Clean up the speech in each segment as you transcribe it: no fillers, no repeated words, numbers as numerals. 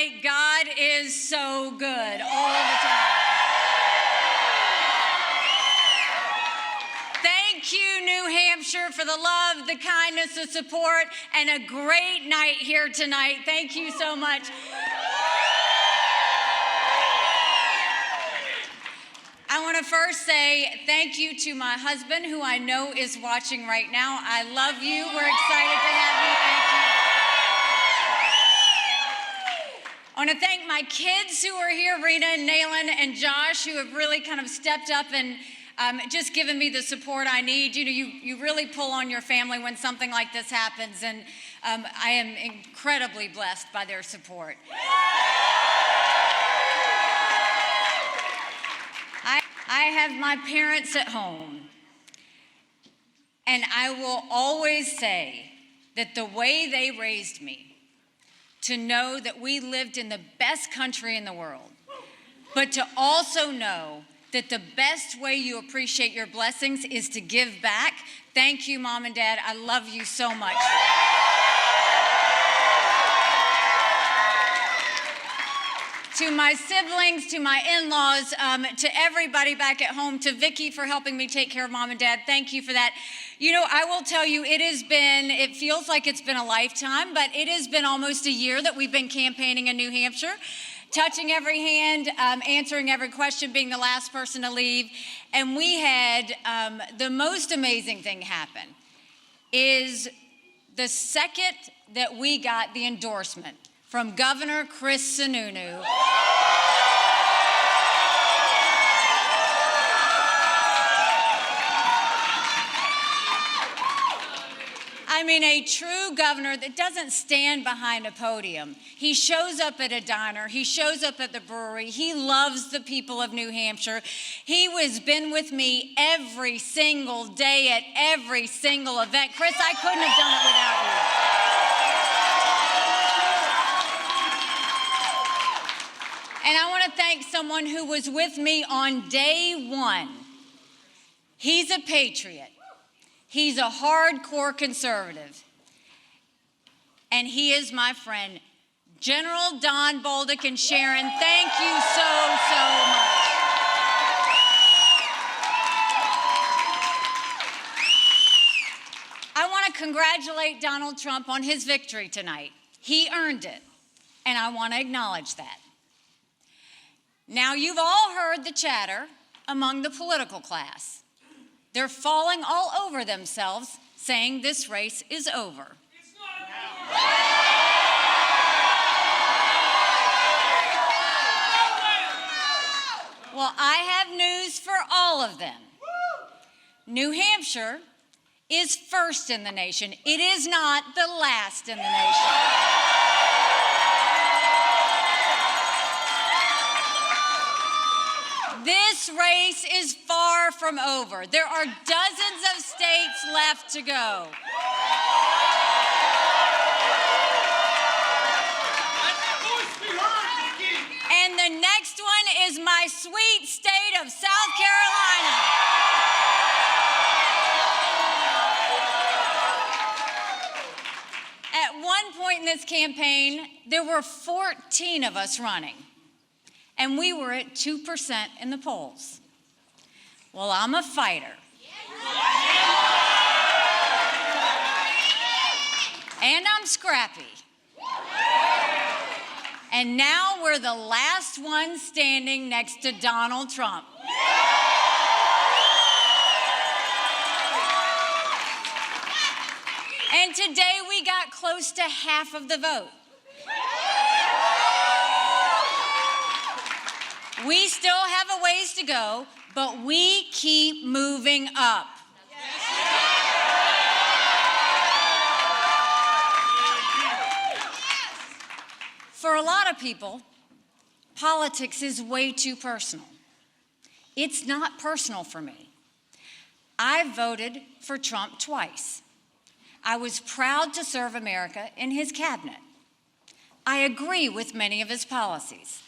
tonight. God is so good all the time. Thank you, New Hampshire, for the love, the kindness, the support, and a great night here tonight. Thank you so much. I want to first say thank you to my husband, who I know is watching right now. I love you. We're excited to have you. Thank you. I want to thank my kids who are here, Rena and Naylan and Josh, who have really kind of stepped up and just given me the support I need. You know, you really pull on your family when something like this happens, and I am incredibly blessed by their support. I have my parents at home, and I will always say that the way they raised me, to know that we lived in the best country in the world, but to also know that the best way you appreciate your blessings is to give back. Thank you, Mom and Dad. I love you so much. To my siblings, to my in-laws, to everybody back at home, to Vicki for helping me take care of Mom and Dad, thank you for that. You know, I will tell you, it feels like it's been a lifetime, but it has been almost a year that we've been campaigning in New Hampshire, touching every hand, answering every question, being the last person to leave. And we had the most amazing thing happen is the second that we got the endorsement from Governor Chris Sununu. I mean, a true governor that doesn't stand behind a podium. He shows up at a diner. He shows up at the brewery. He loves the people of New Hampshire. He has been with me every single day at every single event. Chris, I couldn't have done it without you. And I want to thank someone who was with me on day one. He's a patriot. He's a hardcore conservative. And he is my friend, General Don Bolduc. And Sharon, thank you so much. I want to congratulate Donald Trump on his victory tonight. He earned it, and I want to acknowledge that. Now, you've all heard the chatter among the political class. They're falling all over themselves, saying this race is over. It's not over. Well, I have news for all of them. New Hampshire is first in the nation. It is not the last in the nation. This race is far from over. There are dozens of states left to go. And the next one is my sweet state of South Carolina. At one point in this campaign, there were 14 of us running. And we were at 2% in the polls. Well, I'm a fighter. And I'm scrappy. And now we're the last one standing next to Donald Trump. And today we got close to half of the vote. We still have a ways to go, but we keep moving up. For a lot of people, politics is way too personal. It's not personal for me. I voted for Trump twice. I was proud to serve America in his cabinet. I agree with many of his policies.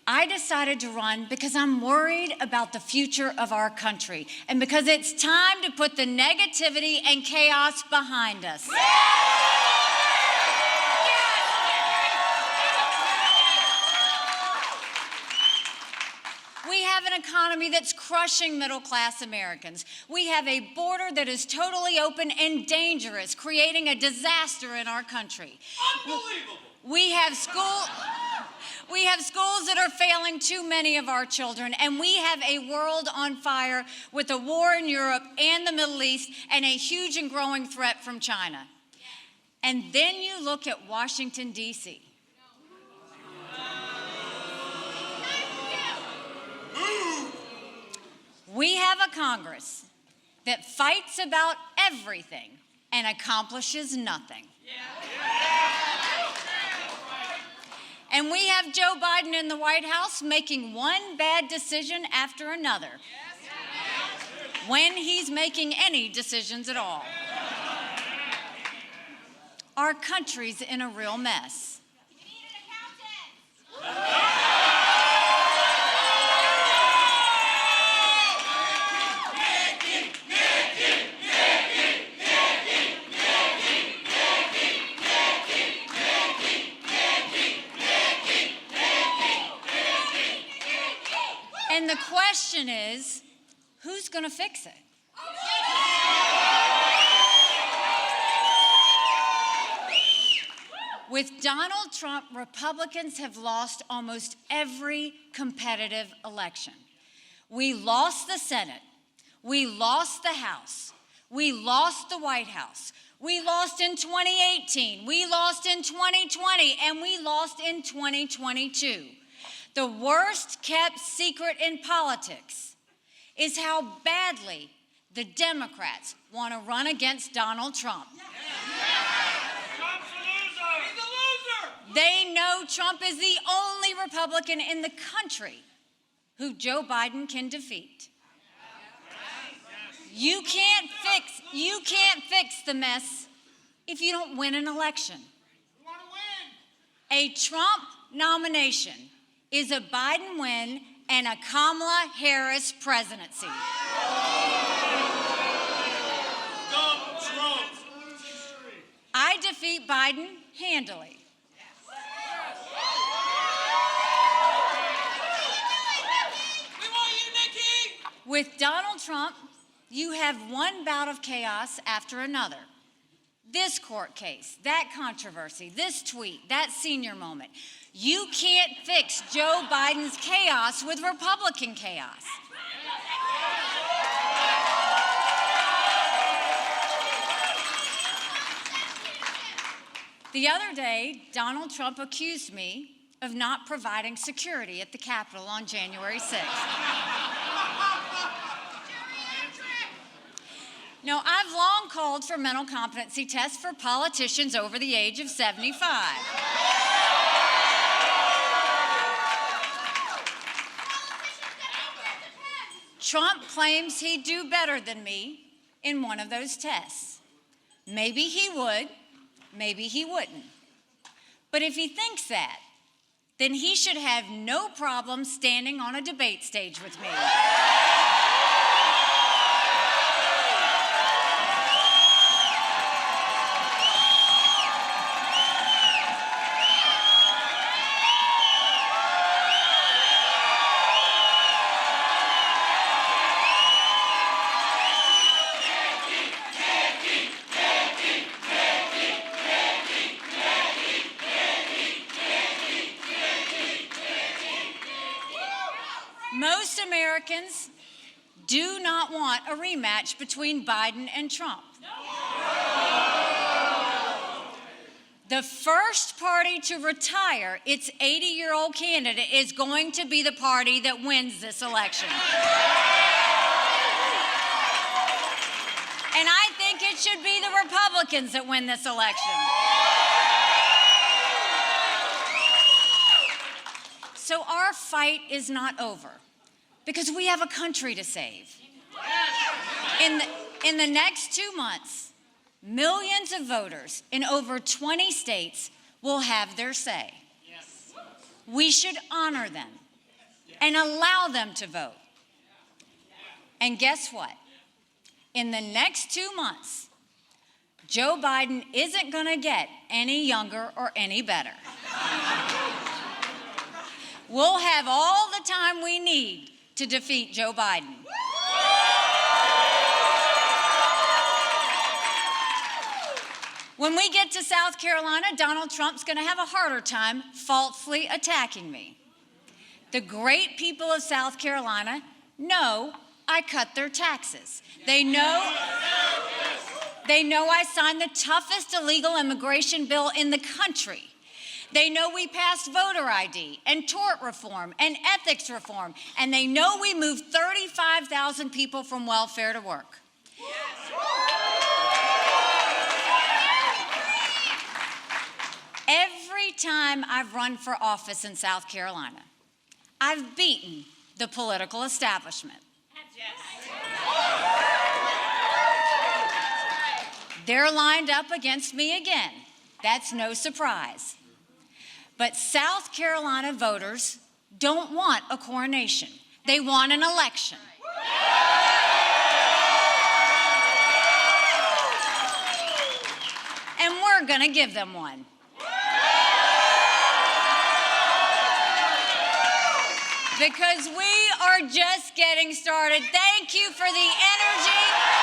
I decided to run because I'm worried about the future of our country and because it's time to put the negativity and chaos behind us. We have an economy that's crushing middle-class Americans. We have a border that is totally open and dangerous, creating a disaster in our country. Unbelievable. We have schools that are failing too many of our children, and we have a world on fire with a war in Europe and the Middle East and a huge and growing threat from China. And then you look at Washington, D.C. We have a Congress that fights about everything and accomplishes nothing. And we have Joe Biden in the White House making one bad decision after another, when he's making any decisions at all. Our country's in a real mess. And the question is, who's going to fix it? With Donald Trump, Republicans have lost almost every competitive election. We lost the Senate. We lost the House. We lost the White House. We lost in 2018. We lost in 2020. And we lost in 2022. The worst kept secret in politics is how badly the Democrats want to run against Donald Trump. Trump's a loser. He's a loser. They know Trump is the only Republican in the country who Joe Biden can defeat. You can't fix the mess if you don't win an election. We want to win. A Trump nomination is a Biden win and a Kamala Harris presidency. Dump Trump. I defeat Biden handily. We want you, Nikki. With Donald Trump, you have one bout of chaos after another. This court case, that controversy, this tweet, that senior moment. You can't fix Joe Biden's chaos with Republican chaos. The other day, Donald Trump accused me of not providing security at the Capitol on January 6th. No, I've long called for mental competency tests for politicians over the age of 75. Trump claims he'd do better than me in one of those tests. Maybe he would, maybe he wouldn't. But if he thinks that, then he should have no problem standing on a debate stage with me. Most Americans do not want a rematch between Biden and Trump. The first party to retire its 80-year-old candidate is going to be the party that wins this election. And I think it should be the Republicans that win this election. So our fight is not over, because we have a country to save. In the next 2 months, millions of voters in over 20 states will have their say. We should honor them and allow them to vote. And guess what? In the next 2 months, Joe Biden isn't going to get any younger or any better. We'll have all the time we need to defeat Joe Biden. When we get to South Carolina, Donald Trump's going to have a harder time falsely attacking me. The great people of South Carolina know I cut their taxes. They know I signed the toughest illegal immigration bill in the country. They know we passed voter ID and tort reform and ethics reform, and they know we moved 35,000 people from welfare to work. Every time I've run for office in South Carolina, I've beaten the political establishment. They're lined up against me again. That's no surprise. But South Carolina voters don't want a coronation. They want an election. And we're going to give them one. Because we are just getting started. Thank you for the energy